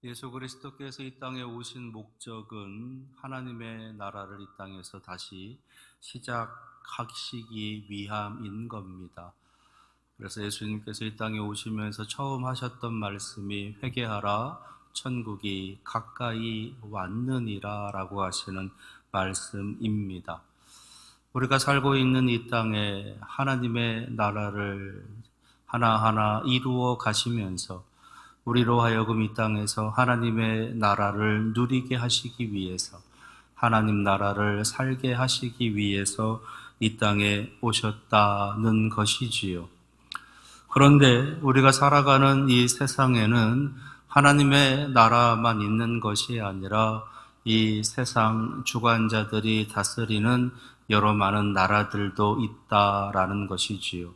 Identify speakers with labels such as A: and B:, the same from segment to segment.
A: 예수 그리스도께서 이 땅에 오신 목적은 하나님의 나라를 이 땅에서 다시 시작하시기 위함인 겁니다. 그래서 예수님께서 이 땅에 오시면서 처음 하셨던 말씀이 회개하라, 천국이 가까이 왔느니라 라고 하시는 말씀입니다. 우리가 살고 있는 이 땅에 하나님의 나라를 하나하나 이루어 가시면서 우리로 하여금 이 땅에서 하나님의 나라를 누리게 하시기 위해서, 하나님 나라를 살게 하시기 위해서 이 땅에 오셨다는 것이지요. 그런데 우리가 살아가는 이 세상에는 하나님의 나라만 있는 것이 아니라 이 세상 주관자들이 다스리는 여러 많은 나라들도 있다라는 것이지요.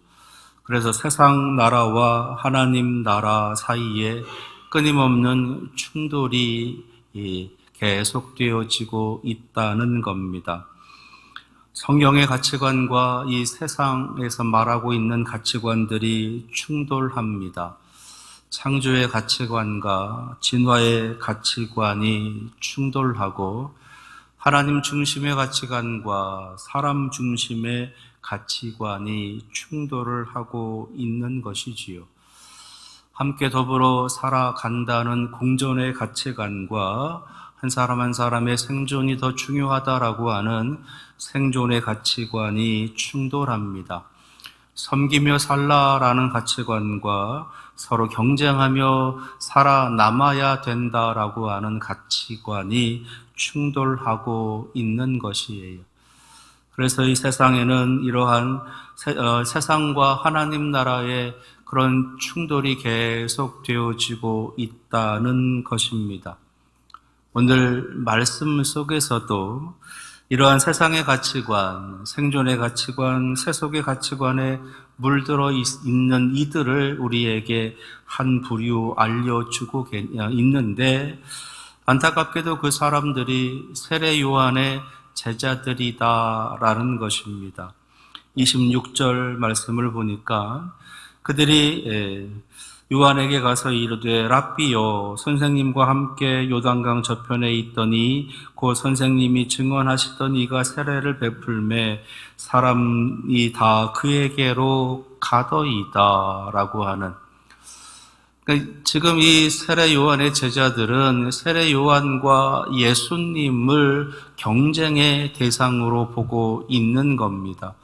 A: 그래서 세상 나라와 하나님 나라 사이에 끊임없는 충돌이 계속되어지고 있다는 겁니다. 성경의 가치관과 이 세상에서 말하고 있는 가치관들이 충돌합니다. 창조의 가치관과 진화의 가치관이 충돌하고 하나님 중심의 가치관과 사람 중심의 가치관이 충돌을 하고 있는 것이지요. 함께 더불어 살아간다는 공존의 가치관과 한 사람 한 사람의 생존이 더 중요하다라고 하는 생존의 가치관이 충돌합니다. 섬기며 살라라는 가치관과 서로 경쟁하며 살아남아야 된다라고 하는 가치관이 충돌하고 있는 것이에요. 그래서 이 세상에는 이러한 세상과 하나님 나라의 그런 충돌이 계속되어지고 있다는 것입니다. 오늘 말씀 속에서도 이러한 세상의 가치관, 생존의 가치관, 세속의 가치관에 물들어 있는 이들을 우리에게 한 부류 알려주고 있는데, 안타깝게도 그 사람들이 세례 요한의 제자들이다라는 것입니다. 26절 말씀을 보니까 그들이 요한에게 가서 이르되 랍비여, 선생님과 함께 요단강 저편에 있더니 그 선생님이 증언하시던 이가 세례를 베풀매 사람이 다 그에게로 가더이다 라고 하는, 지금 이 세례 요한의 제자들은 세례 요한과 예수님을 경쟁의 대상으로 보고 있는 겁니다.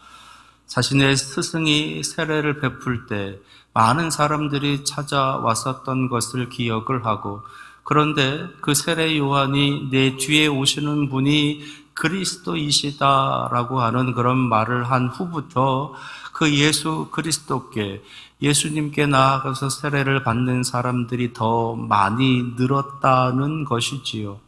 A: 자신의 스승이 세례를 베풀 때 많은 사람들이 찾아왔었던 것을 기억을 하고, 그런데 그 세례 요한이 내 뒤에 오시는 분이 그리스도이시다라고 하는 그런 말을 한 후부터 그 예수 그리스도께, 예수님께 나아가서 세례를 받는 사람들이 더 많이 늘었다는 것이지요.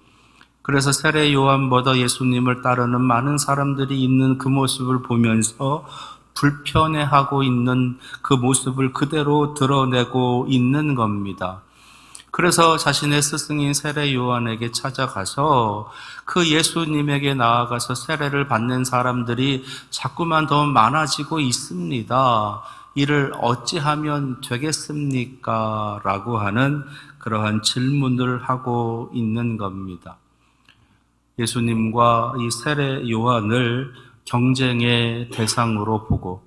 A: 그래서 세례 요한보다 예수님을 따르는 많은 사람들이 있는 그 모습을 보면서 불편해하고 있는 그 모습을 그대로 드러내고 있는 겁니다. 그래서 자신의 스승인 세례 요한에게 찾아가서 그 예수님에게 나아가서 세례를 받는 사람들이 자꾸만 더 많아지고 있습니다. 이를 어찌하면 되겠습니까? 라고 하는 그러한 질문을 하고 있는 겁니다. 예수님과 이 세례 요한을 경쟁의 대상으로 보고,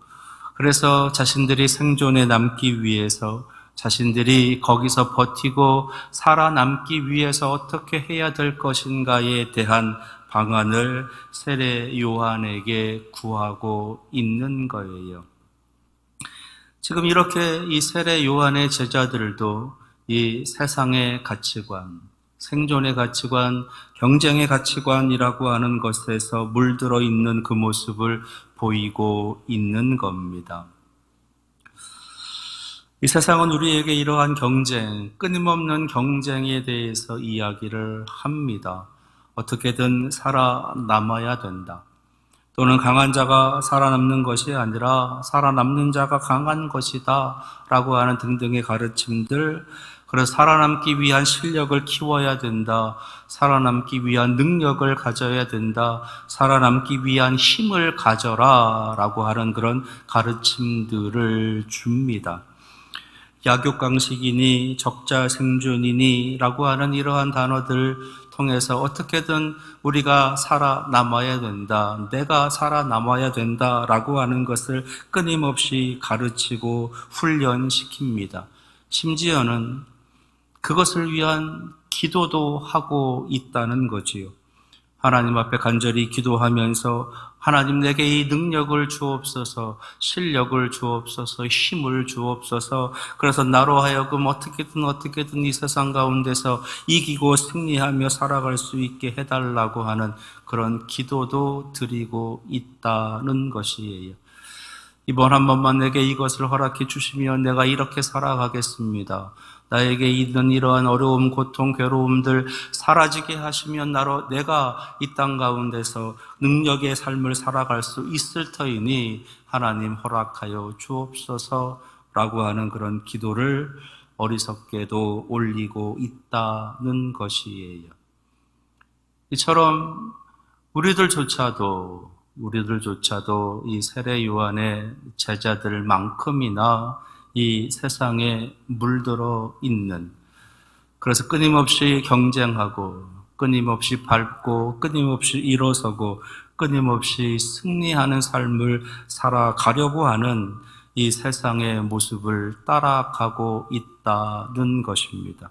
A: 그래서 자신들이 생존에 남기 위해서, 자신들이 거기서 버티고 살아남기 위해서 어떻게 해야 될 것인가에 대한 방안을 세례 요한에게 구하고 있는 거예요. 지금 이렇게 이 세례 요한의 제자들도 이 세상의 가치관, 생존의 가치관, 경쟁의 가치관이라고 하는 것에서 물들어 있는 그 모습을 보이고 있는 겁니다. 이 세상은 우리에게 이러한 경쟁, 끊임없는 경쟁에 대해서 이야기를 합니다. 어떻게든 살아남아야 된다. 또는 강한 자가 살아남는 것이 아니라 살아남는 자가 강한 것이다 라고 하는 등등의 가르침들, 그래서 살아남기 위한 실력을 키워야 된다, 살아남기 위한 능력을 가져야 된다, 살아남기 위한 힘을 가져라 라고 하는 그런 가르침들을 줍니다. 약육강식이니 적자생존이니 라고 하는 이러한 단어들 통해서 어떻게든 우리가 살아남아야 된다, 내가 살아남아야 된다라고 하는 것을 끊임없이 가르치고 훈련시킵니다. 심지어는 그것을 위한 기도도 하고 있다는 거지요. 하나님 앞에 간절히 기도하면서 하나님 내게 이 능력을 주옵소서, 실력을 주옵소서, 힘을 주옵소서. 그래서 나로 하여금 어떻게든 이 세상 가운데서 이기고 승리하며 살아갈 수 있게 해달라고 하는 그런 기도도 드리고 있다는 것이에요. 이번 한 번만 내게 이것을 허락해 주시면 내가 이렇게 살아가겠습니다. 나에게 있는 이러한 어려움, 고통, 괴로움들 사라지게 하시면 내가 이 땅 가운데서 능력의 삶을 살아갈 수 있을 터이니 하나님 허락하여 주옵소서라고 하는 그런 기도를 어리석게도 올리고 있다는 것이에요. 이처럼 우리들조차도 이 세례 요한의 제자들만큼이나 이 세상에 물들어 있는, 그래서 끊임없이 경쟁하고 끊임없이 밟고 끊임없이 일어서고 끊임없이 승리하는 삶을 살아가려고 하는 이 세상의 모습을 따라가고 있다는 것입니다.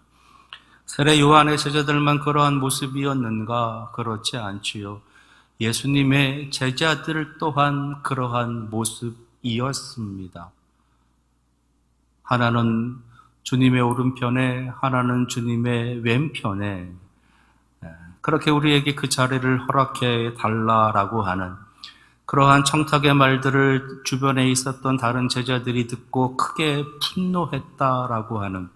A: 세례 요한의 제자들만 그러한 모습이었는가? 그렇지 않지요. 예수님의 제자들 또한 그러한 모습이었습니다. 하나는 주님의 오른편에, 하나는 주님의 왼편에, 그렇게 우리에게 그 자리를 허락해 달라라고 하는 그러한 청탁의 말들을 주변에 있었던 다른 제자들이 듣고 크게 분노했다라고 하는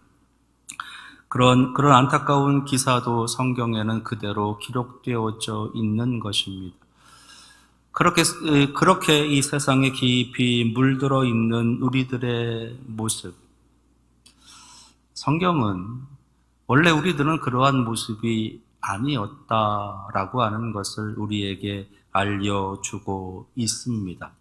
A: 그런 안타까운 기사도 성경에는 그대로 기록되어져 있는 것입니다. 그렇게 이 세상에 깊이 물들어 있는 우리들의 모습, 성경은 원래 우리들은 그러한 모습이 아니었다라고 하는 것을 우리에게 알려주고 있습니다.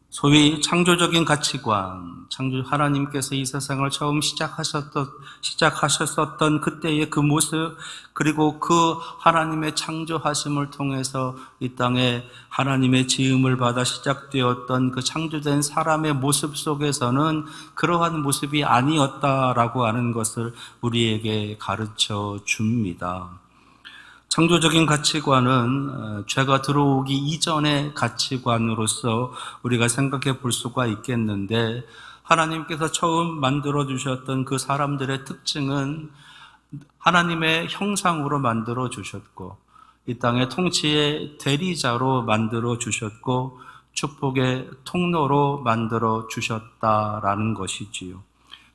A: 소위 창조적인 가치관, 하나님께서 이 세상을 처음 시작하셨었던 그때의 그 모습, 그리고 그 하나님의 창조하심을 통해서 이 땅에 하나님의 지음을 받아 시작되었던 그 창조된 사람의 모습 속에서는 그러한 모습이 아니었다라고 하는 것을 우리에게 가르쳐 줍니다. 창조적인 가치관은 죄가 들어오기 이전의 가치관으로서 우리가 생각해 볼 수가 있겠는데, 하나님께서 처음 만들어 주셨던 그 사람들의 특징은 하나님의 형상으로 만들어 주셨고, 이 땅의 통치의 대리자로 만들어 주셨고, 축복의 통로로 만들어 주셨다라는 것이지요.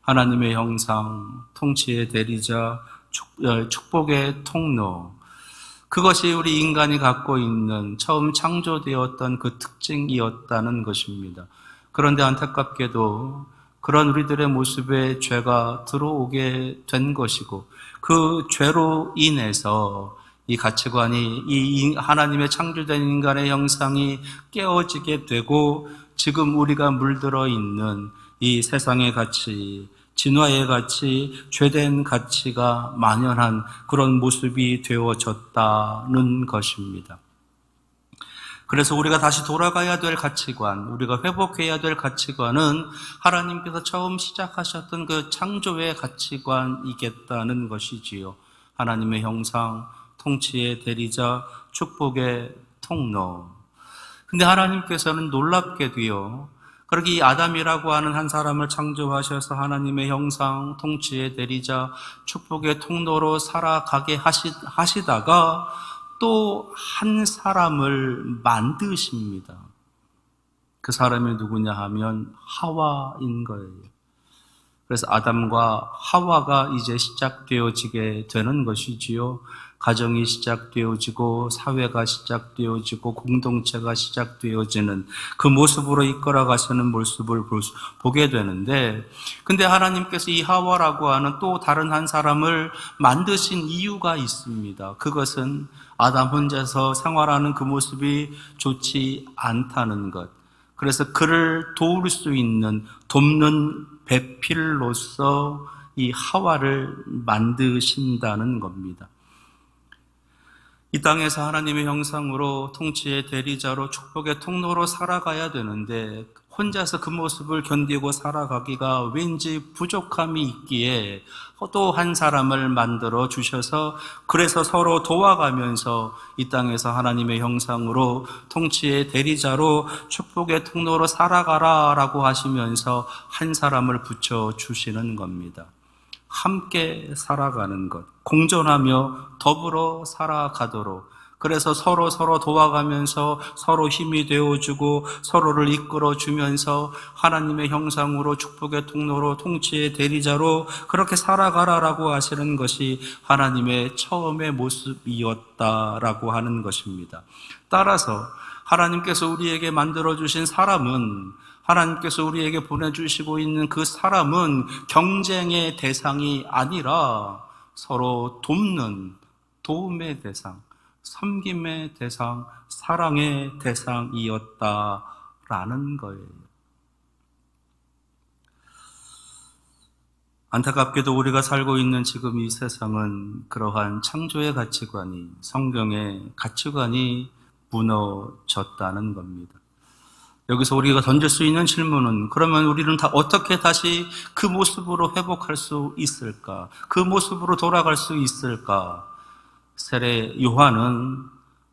A: 하나님의 형상, 통치의 대리자, 축복의 통로, 그것이 우리 인간이 갖고 있는 처음 창조되었던 그 특징이었다는 것입니다. 그런데 안타깝게도 그런 우리들의 모습에 죄가 들어오게 된 것이고, 그 죄로 인해서 이 가치관이, 이 하나님의 창조된 인간의 형상이 깨어지게 되고, 지금 우리가 물들어 있는 이 세상의 가치, 진화의 가치, 죄된 가치가 만연한 그런 모습이 되어졌다는 것입니다. 그래서 우리가 다시 돌아가야 될 가치관, 우리가 회복해야 될 가치관은 하나님께서 처음 시작하셨던 그 창조의 가치관이겠다는 것이지요. 하나님의 형상, 통치의 대리자, 축복의 통로. 근데 하나님께서는 놀랍게도요, 그렇게 이 아담이라고 하는 한 사람을 창조하셔서 하나님의 형상, 통치의 대리자, 축복의 통로로 살아가게 하시다가 또 한 사람을 만드십니다. 그 사람이 누구냐 하면 하와인 거예요. 그래서 아담과 하와가 이제 시작되어지게 되는 것이지요. 가정이 시작되어지고 사회가 시작되어지고 공동체가 시작되어지는 그 모습으로 이끌어가시는 모습을 보게 되는데, 근데 하나님께서 이 하와라고 하는 또 다른 한 사람을 만드신 이유가 있습니다. 그것은 아담 혼자서 생활하는 그 모습이 좋지 않다는 것, 그래서 그를 돕는 배필로서 이 하와를 만드신다는 겁니다. 이 땅에서 하나님의 형상으로 통치의 대리자로 축복의 통로로 살아가야 되는데 혼자서 그 모습을 견디고 살아가기가 왠지 부족함이 있기에 또 한 사람을 만들어 주셔서 그래서 서로 도와가면서 이 땅에서 하나님의 형상으로 통치의 대리자로 축복의 통로로 살아가라라고 하시면서 한 사람을 붙여 주시는 겁니다. 함께 살아가는 것, 공존하며 더불어 살아가도록, 그래서 서로 도와가면서 서로 힘이 되어주고 서로를 이끌어주면서 하나님의 형상으로 축복의 통로로 통치의 대리자로 그렇게 살아가라라고 하시는 것이 하나님의 처음의 모습이었다라고 하는 것입니다. 따라서 하나님께서 우리에게 만들어주신 사람은, 하나님께서 우리에게 보내주시고 있는 그 사람은 경쟁의 대상이 아니라 서로 돕는, 도움의 대상, 섬김의 대상, 사랑의 대상이었다라는 거예요. 안타깝게도 우리가 살고 있는 지금 이 세상은 그러한 창조의 가치관이, 성경의 가치관이 무너졌다는 겁니다. 여기서 우리가 던질 수 있는 질문은, 그러면 우리는 다 어떻게 다시 그 모습으로 회복할 수 있을까? 그 모습으로 돌아갈 수 있을까? 세례 요한은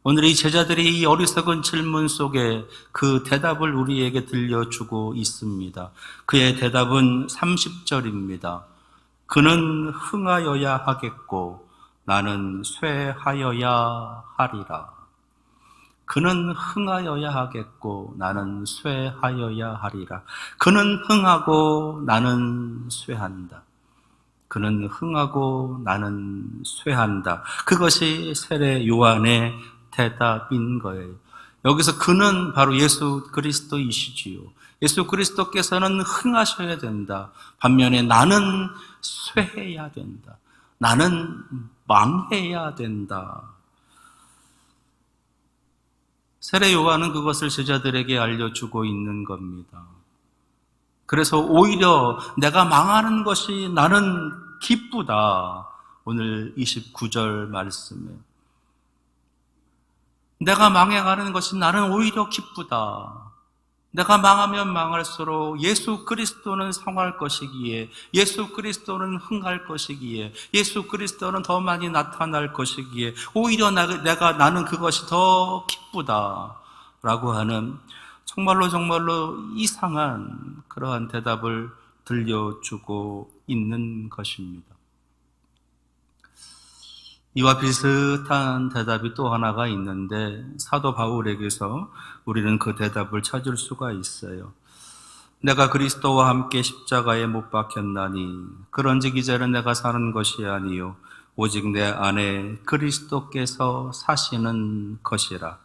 A: 오늘 이 제자들이 이 어리석은 질문 속에 그 대답을 우리에게 들려주고 있습니다. 그의 대답은 30절입니다. 그는 흥하여야 하겠고 나는 쇠하여야 하리라. 그는 흥하여야 하겠고 나는 쇠하여야 하리라. 그는 흥하고 나는 쇠한다. 그는 흥하고 나는 쇠한다. 그것이 세례 요한의 대답인 거예요. 여기서 그는 바로 예수 그리스도이시지요. 예수 그리스도께서는 흥하셔야 된다. 반면에 나는 쇠해야 된다. 나는 망해야 된다. 세례 요한은 그것을 제자들에게 알려주고 있는 겁니다. 그래서 오히려 내가 망하는 것이 나는 기쁘다. 오늘 29절 말씀에 내가 망해가는 것이 나는 오히려 기쁘다. 내가 망하면 망할수록 예수 그리스도는 성할 것이기에, 예수 그리스도는 흥할 것이기에, 예수 그리스도는 더 많이 나타날 것이기에 오히려 나는 그것이 더 기쁘다라고 하는 정말로 이상한 그러한 대답을 들려주고 있는 것입니다. 이와 비슷한 대답이 또 하나가 있는데 사도 바울에게서 우리는 그 대답을 찾을 수가 있어요. 내가 그리스도와 함께 십자가에 못 박혔나니 그런즉 이제는 내가 사는 것이 아니요 오직 내 안에 그리스도께서 사시는 것이라.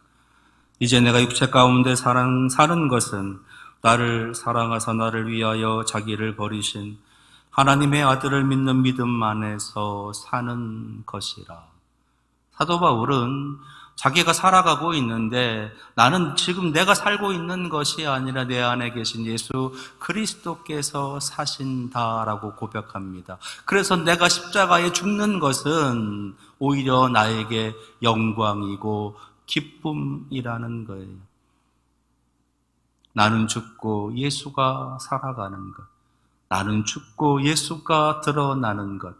A: 이제 내가 육체 가운데 사는 것은 나를 사랑하사 나를 위하여 자기를 버리신 하나님의 아들을 믿는 믿음 안에서 사는 것이라. 사도 바울은 자기가 살아가고 있는데 나는 지금 내가 살고 있는 것이 아니라 내 안에 계신 예수 그리스도께서 사신다라고 고백합니다. 그래서 내가 십자가에 죽는 것은 오히려 나에게 영광이고 기쁨이라는 거예요. 나는 죽고 예수가 살아가는 것. 나는 죽고 예수가 드러나는 것.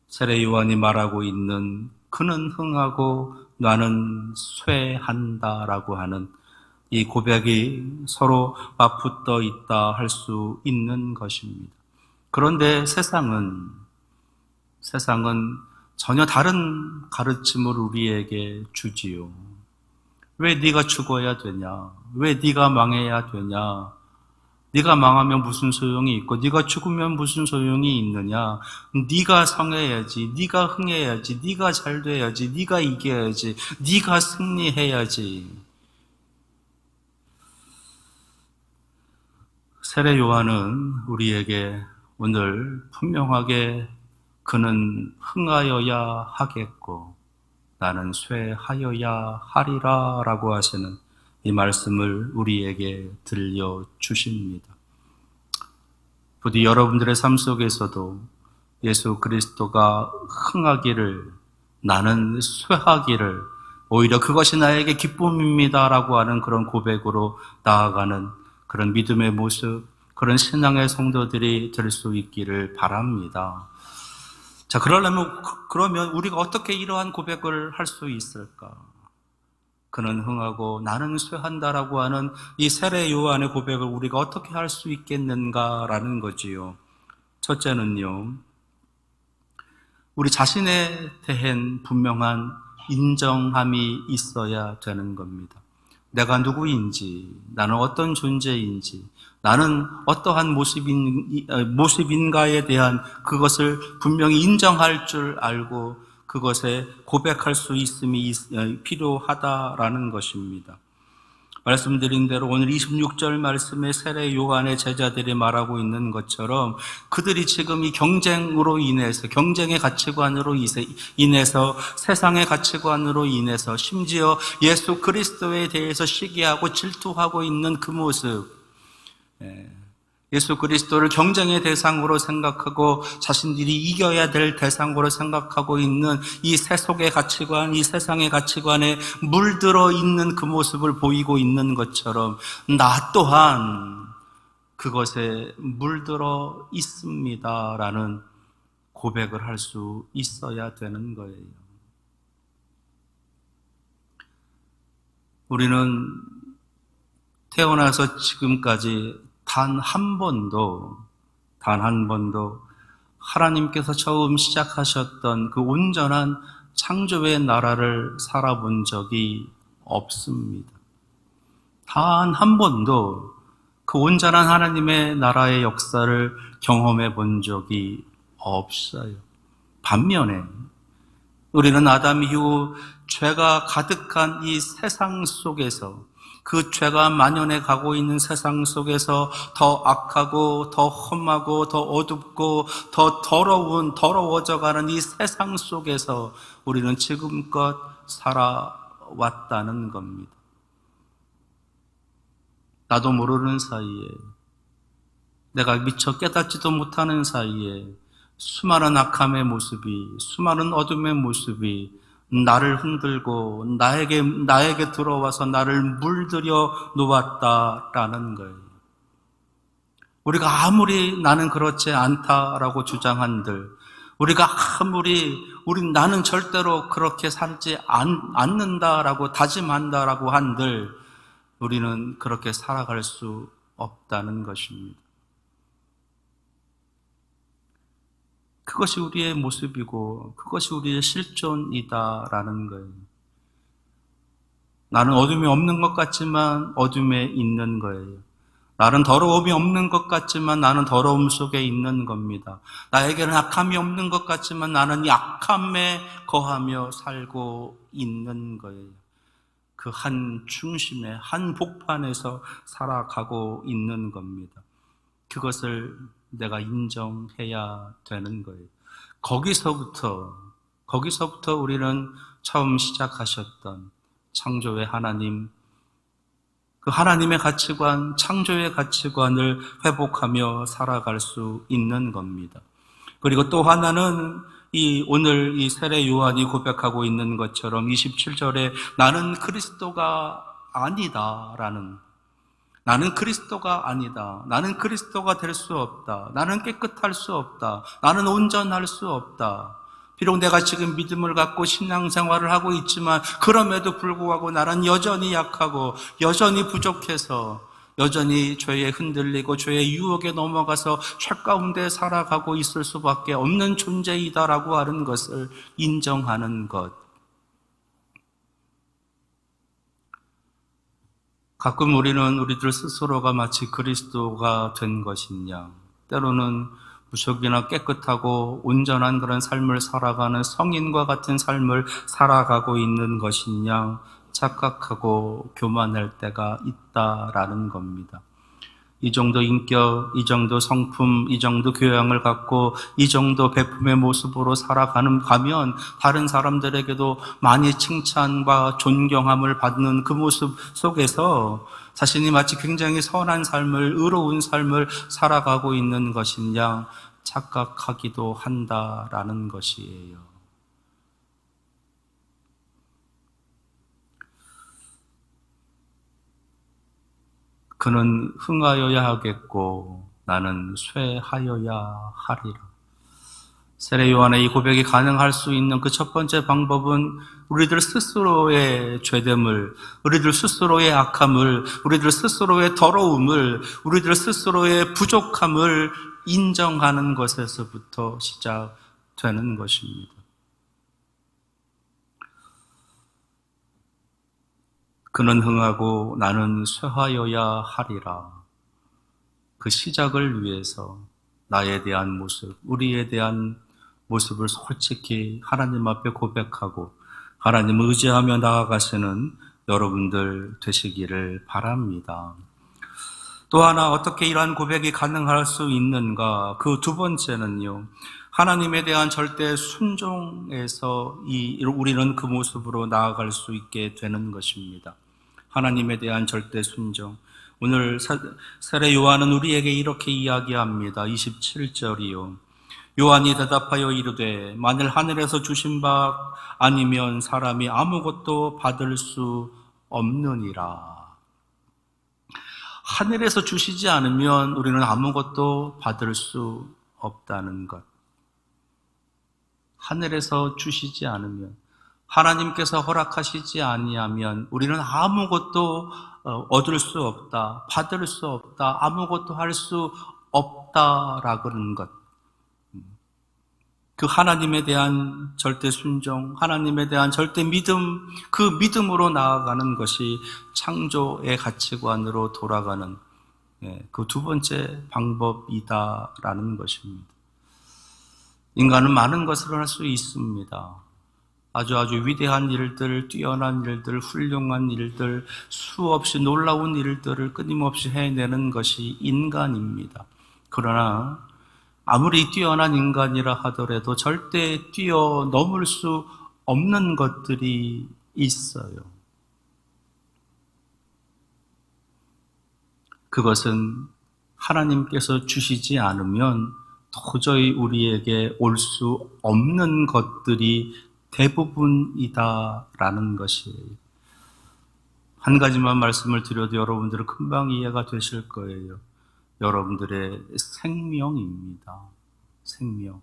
A: 세례 요한이 말하고 있는 그는 흥하고 나는 쇠한다라고 하는 이 고백이 서로 맞붙어 있다 할 수 있는 것입니다. 그런데 세상은 전혀 다른 가르침을 우리에게 주지요. 왜 네가 죽어야 되냐? 왜 네가 망해야 되냐? 네가 망하면 무슨 소용이 있고 네가 죽으면 무슨 소용이 있느냐? 네가 성해야지, 네가 흥해야지, 네가 잘 돼야지, 네가 이겨야지, 네가 승리해야지. 세례 요한은 우리에게 오늘 분명하게 그는 흥하여야 하겠고 나는 쇠하여야 하리라 라고 하시는 이 말씀을 우리에게 들려주십니다. 부디 여러분들의 삶 속에서도 예수 그리스도가 흥하기를, 나는 쇠하기를, 오히려 그것이 나에게 기쁨입니다라고 하는 그런 고백으로 나아가는 그런 믿음의 모습, 그런 신앙의 성도들이 될 수 있기를 바랍니다. 자, 그러면 우리가 어떻게 이러한 고백을 할 수 있을까? 그는 흥하고 나는 쇠한다라고 하는 이 세례 요한의 고백을 우리가 어떻게 할 수 있겠는가라는 거지요. 첫째는요, 우리 자신에 대한 분명한 인정함이 있어야 되는 겁니다. 내가 누구인지, 나는 어떤 존재인지, 나는 어떠한 모습인가에 대한 그것을 분명히 인정할 줄 알고 그것에 고백할 수 있음이 필요하다라는 것입니다. 말씀드린 대로 오늘 26절 말씀에 세례 요한의 제자들이 말하고 있는 것처럼 그들이 지금 이 경쟁으로 인해서, 경쟁의 가치관으로 인해서, 세상의 가치관으로 인해서, 심지어 예수 그리스도에 대해서 시기하고 질투하고 있는 그 모습, 예수 그리스도를 경쟁의 대상으로 생각하고 자신들이 이겨야 될 대상으로 생각하고 있는 이 세속의 가치관, 이 세상의 가치관에 물들어 있는 그 모습을 보이고 있는 것처럼 나 또한 그것에 물들어 있습니다라는 고백을 할 수 있어야 되는 거예요. 우리는 태어나서 지금까지 단 한 번도 하나님께서 처음 시작하셨던 그 온전한 창조의 나라를 살아본 적이 없습니다. 단 한 번도 그 온전한 하나님의 나라의 역사를 경험해 본 적이 없어요. 반면에 우리는 아담 이후 죄가 가득한 이 세상 속에서, 그 죄가 만연해 가고 있는 세상 속에서 더 악하고 더 험하고 더 어둡고 더 더러워져가는 이 세상 속에서 우리는 지금껏 살아왔다는 겁니다. 나도 모르는 사이에, 내가 미처 깨닫지도 못하는 사이에 수많은 악함의 모습이, 수많은 어둠의 모습이 나를 흔들고 나에게 들어와서 나를 물들여 놓았다라는 거예요. 우리가 아무리 나는 그렇지 않다라고 주장한들, 우리가 아무리 나는 절대로 그렇게 살지 않는다라고 다짐한다라고 한들 우리는 그렇게 살아갈 수 없다는 것입니다. 그것이 우리의 모습이고 그것이 우리의 실존이다라는 거예요. 나는 어둠이 없는 것 같지만 어둠에 있는 거예요. 나는 더러움이 없는 것 같지만 나는 더러움 속에 있는 겁니다. 나에게는 악함이 없는 것 같지만 나는 이 악함에 거하며 살고 있는 거예요. 그 한 중심에, 한 복판에서 살아가고 있는 겁니다. 그것을 내가 인정해야 되는 거예요. 거기서부터 우리는 처음 시작하셨던 창조의 하나님, 그 하나님의 가치관, 창조의 가치관을 회복하며 살아갈 수 있는 겁니다. 그리고 또 하나는 오늘 이 세례 요한이 고백하고 있는 것처럼 27절에 나는 그리스도가 아니다. 나는 그리스도가 될 수 없다. 나는 깨끗할 수 없다. 나는 온전할 수 없다. 비록 내가 지금 믿음을 갖고 신앙생활을 하고 있지만 그럼에도 불구하고 나는 여전히 약하고 여전히 부족해서 여전히 죄에 흔들리고 죄의 유혹에 넘어가서 죄 가운데 살아가고 있을 수밖에 없는 존재이다라고 하는 것을 인정하는 것. 가끔 우리는 우리들 스스로가 마치 그리스도가 된 것이냐, 때로는 무척이나 깨끗하고 온전한 그런 삶을 살아가는 성인과 같은 삶을 살아가고 있는 것이냐 착각하고 교만할 때가 있다라는 겁니다. 이 정도 인격, 이 정도 성품, 이 정도 교양을 갖고 이 정도 베품의 모습으로 가면 다른 사람들에게도 많이 칭찬과 존경함을 받는 그 모습 속에서 자신이 마치 굉장히 선한 삶을, 의로운 삶을 살아가고 있는 것이냐 착각하기도 한다라는 것이에요. 그는 흥하여야 하겠고 나는 쇠하여야 하리라. 세례 요한의 이 고백이 가능할 수 있는 그 첫 번째 방법은 우리들 스스로의 죄됨을, 우리들 스스로의 악함을, 우리들 스스로의 더러움을, 우리들 스스로의 부족함을 인정하는 것에서부터 시작되는 것입니다. 그는 흥하고 나는 쇠하여야 하리라. 그 시작을 위해서 나에 대한 모습, 우리에 대한 모습을 솔직히 하나님 앞에 고백하고 하나님을 의지하며 나아가시는 여러분들 되시기를 바랍니다. 또 하나 어떻게 이러한 고백이 가능할 수 있는가? 그 두 번째는요, 하나님에 대한 절대 순종에서 우리는 그 모습으로 나아갈 수 있게 되는 것입니다. 하나님에 대한 절대 순종. 오늘 세례 요한은 우리에게 이렇게 이야기합니다. 27절이요. 요한이 대답하여 이르되 만일 하늘에서 주신 바 아니면 사람이 아무것도 받을 수 없느니라. 하늘에서 주시지 않으면 우리는 아무것도 받을 수 없다는 것. 하늘에서 주시지 않으면, 하나님께서 허락하시지 아니하면 우리는 아무것도 얻을 수 없다, 받을 수 없다, 아무것도 할 수 없다라는 것. 그 하나님에 대한 절대 순종, 하나님에 대한 절대 믿음, 그 믿음으로 나아가는 것이 창조의 가치관으로 돌아가는 그 두 번째 방법이다라는 것입니다. 인간은 많은 것을 할 수 있습니다. 아주 위대한 일들, 뛰어난 일들, 훌륭한 일들, 수없이 놀라운 일들을 끊임없이 해내는 것이 인간입니다. 그러나 아무리 뛰어난 인간이라 하더라도 절대 뛰어넘을 수 없는 것들이 있어요. 그것은 하나님께서 주시지 않으면 도저히 우리에게 올 수 없는 것들이 대부분이다라는 것이에요. 한 가지만 말씀을 드려도 여러분들은 금방 이해가 되실 거예요. 여러분들의 생명입니다. 생명.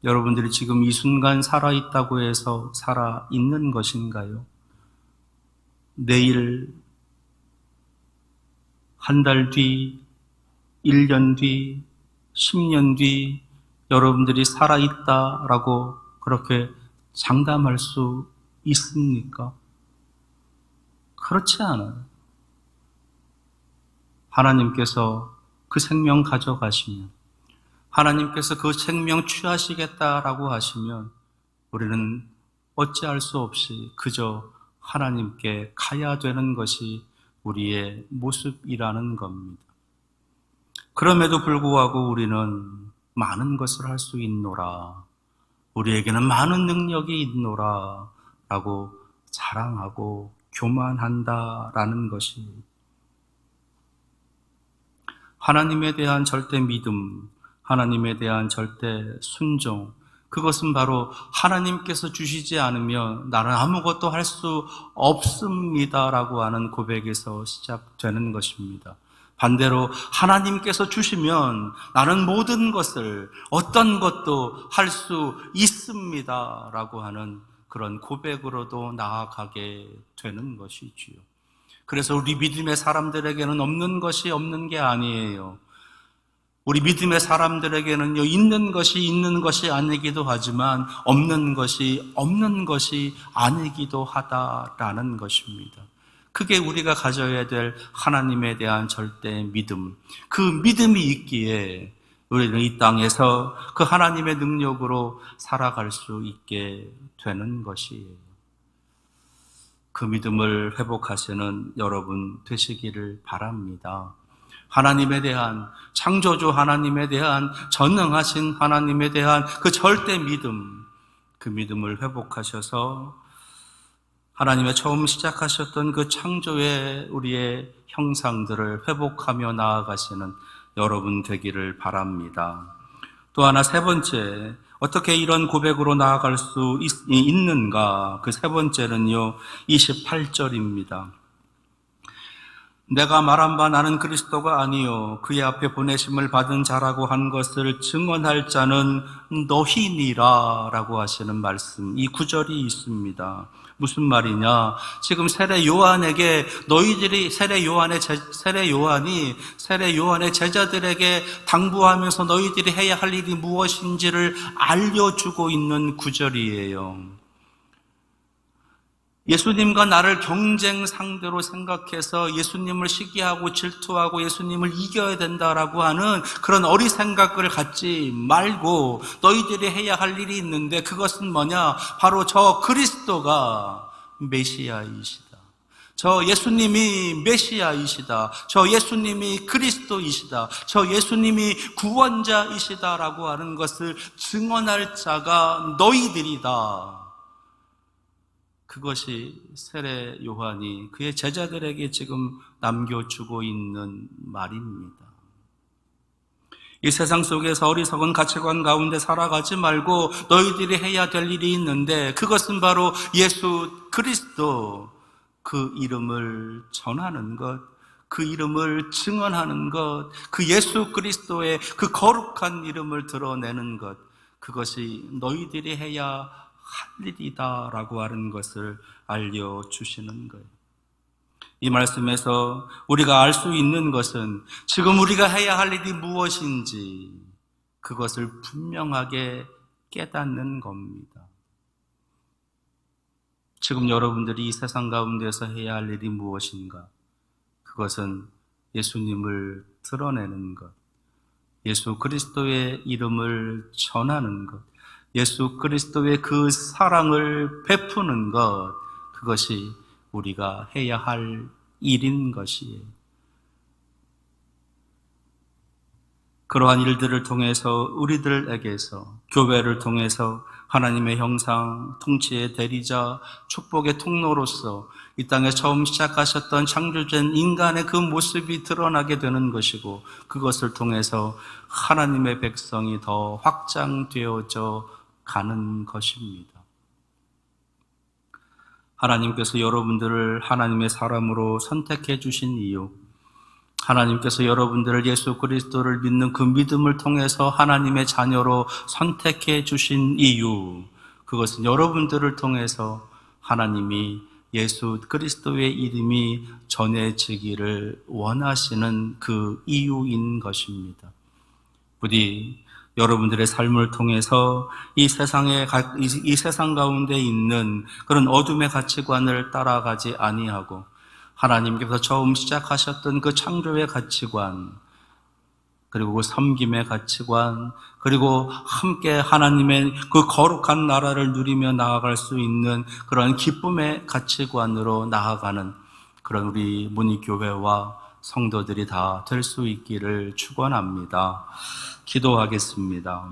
A: 여러분들이 지금 이 순간 살아있다고 해서 살아있는 것인가요? 내일, 한 달 뒤, 1년 뒤, 10년 뒤 여러분들이 살아있다라고 그렇게 장담할 수 있습니까? 그렇지 않아요. 하나님께서 그 생명 가져가시면, 하나님께서 그 생명 취하시겠다라고 하시면 우리는 어찌할 수 없이 그저 하나님께 가야 되는 것이 우리의 모습이라는 겁니다. 그럼에도 불구하고 우리는 많은 것을 할 수 있노라, 우리에게는 많은 능력이 있노라 라고 자랑하고 교만한다라는 것이 하나님에 대한 절대 믿음, 하나님에 대한 절대 순종, 그것은 바로 하나님께서 주시지 않으면 나는 아무것도 할 수 없습니다라고 하는 고백에서 시작되는 것입니다. 반대로 하나님께서 주시면 나는 모든 것을, 어떤 것도 할 수 있습니다라고 하는 그런 고백으로도 나아가게 되는 것이지요. 그래서 우리 믿음의 사람들에게는 없는 것이 없는 게 아니에요. 우리 믿음의 사람들에게는요, 있는 것이 아니기도 하지만 없는 것이 아니기도 하다라는 것입니다. 그게 우리가 가져야 될 하나님에 대한 절대 믿음, 그 믿음이 있기에 우리는 이 땅에서 그 하나님의 능력으로 살아갈 수 있게 되는 것이에요. 그 믿음을 회복하시는 여러분 되시기를 바랍니다. 하나님에 대한, 창조주 하나님에 대한, 전능하신 하나님에 대한 그 절대 믿음, 그 믿음을 회복하셔서 하나님의 처음 시작하셨던 그 창조의 우리의 형상들을 회복하며 나아가시는 여러분 되기를 바랍니다. 또 하나 세 번째, 어떻게 이런 고백으로 나아갈 수 있는가? 그 세 번째는요, 28절입니다. 내가 말한 바 나는 그리스도가 아니요 그의 앞에 보내심을 받은 자라고 한 것을 증언할 자는 너희니라 라고 하시는 말씀, 이 구절이 있습니다. 무슨 말이냐? 지금 세례 요한에게 세례 요한의 제자들에게 당부하면서 너희들이 해야 할 일이 무엇인지를 알려주고 있는 구절이에요. 예수님과 나를 경쟁 상대로 생각해서 예수님을 시기하고 질투하고 예수님을 이겨야 된다라고 하는 그런 어리생각을 갖지 말고 너희들이 해야 할 일이 있는데 그것은 뭐냐? 바로 저 그리스도가 메시아이시다. 저 예수님이 메시아이시다. 저 예수님이 그리스도이시다. 저 예수님이 구원자이시다라고 하는 것을 증언할 자가 너희들이다. 그것이 세례 요한이 그의 제자들에게 지금 남겨주고 있는 말입니다. 이 세상 속에서 어리석은 가치관 가운데 살아가지 말고 너희들이 해야 될 일이 있는데 그것은 바로 예수 그리스도, 그 이름을 전하는 것, 그 이름을 증언하는 것, 그 예수 그리스도의 그 거룩한 이름을 드러내는 것, 그것이 너희들이 해야 할 일이다라고 하는 것을 알려주시는 거예요. 이 말씀에서 우리가 알 수 있는 것은 지금 우리가 해야 할 일이 무엇인지 그것을 분명하게 깨닫는 겁니다. 지금 여러분들이 이 세상 가운데서 해야 할 일이 무엇인가? 그것은 예수님을 드러내는 것, 예수 그리스도의 이름을 전하는 것, 예수 그리스도의 그 사랑을 베푸는 것, 그것이 우리가 해야 할 일인 것이에요. 그러한 일들을 통해서 우리들에게서, 교회를 통해서 하나님의 형상, 통치의 대리자, 축복의 통로로서 이 땅에 처음 시작하셨던 창조된 인간의 그 모습이 드러나게 되는 것이고, 그것을 통해서 하나님의 백성이 더 확장되어져 가는 것입니다. 하나님께서 여러분들을 하나님의 사람으로 선택해 주신 이유, 하나님께서 여러분들을 예수 그리스도를 믿는 그 믿음을 통해서 하나님의 자녀로 선택해 주신 이유, 그것은 여러분들을 통해서 하나님이 예수 그리스도의 이름이 전해지기를 원하시는 그 이유인 것입니다. 부디 여러분들의 삶을 통해서 이 세상 가운데 있는 그런 어둠의 가치관을 따라가지 아니하고 하나님께서 처음 시작하셨던 그 창조의 가치관, 그리고 그 섬김의 가치관, 그리고 함께 하나님의 그 거룩한 나라를 누리며 나아갈 수 있는 그런 기쁨의 가치관으로 나아가는 그런 우리 문익교회와 성도들이 다 될 수 있기를 축원합니다. 기도하겠습니다.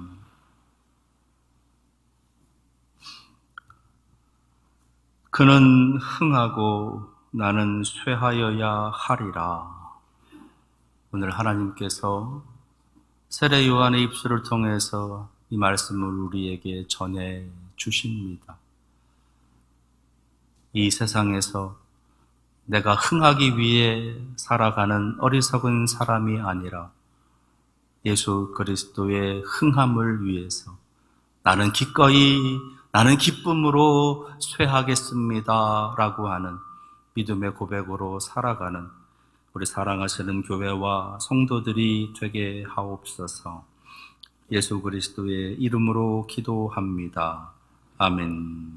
A: 그는 흥하고 나는 쇠하여야 하리라. 오늘 하나님께서 세례 요한의 입술을 통해서 이 말씀을 우리에게 전해 주십니다. 이 세상에서 내가 흥하기 위해 살아가는 어리석은 사람이 아니라 예수 그리스도의 흥함을 위해서 나는 기쁨으로 쇠하겠습니다 라고 하는 믿음의 고백으로 살아가는 우리 사랑하시는 교회와 성도들이 되게 하옵소서. 예수 그리스도의 이름으로 기도합니다. 아멘.